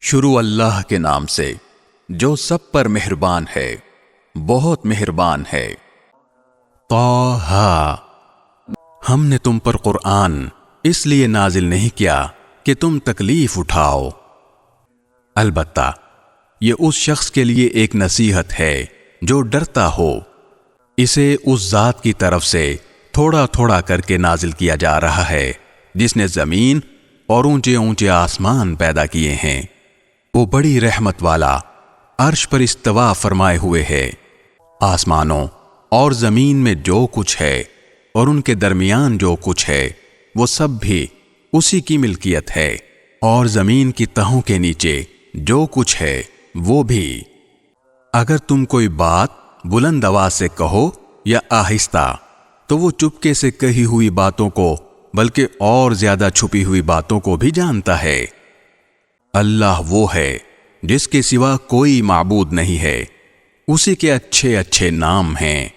شروع اللہ کے نام سے جو سب پر مہربان ہے، بہت مہربان ہے۔ طٰہٰ، ہم نے تم پر قرآن اس لیے نازل نہیں کیا کہ تم تکلیف اٹھاؤ، البتہ یہ اس شخص کے لیے ایک نصیحت ہے جو ڈرتا ہو۔ اسے اس ذات کی طرف سے تھوڑا تھوڑا کر کے نازل کیا جا رہا ہے جس نے زمین اور اونچے اونچے آسمان پیدا کیے ہیں۔ وہ بڑی رحمت والا عرش پر استوا فرمائے ہوئے ہے۔ آسمانوں اور زمین میں جو کچھ ہے اور ان کے درمیان جو کچھ ہے وہ سب بھی اسی کی ملکیت ہے، اور زمین کی تہوں کے نیچے جو کچھ ہے وہ بھی۔ اگر تم کوئی بات بلند آواز سے کہو یا آہستہ تو وہ چپکے سے کہی ہوئی باتوں کو بلکہ اور زیادہ چھپی ہوئی باتوں کو بھی جانتا ہے۔ اللہ وہ ہے جس کے سوا کوئی معبود نہیں ہے، اسی کے اچھے اچھے نام ہیں۔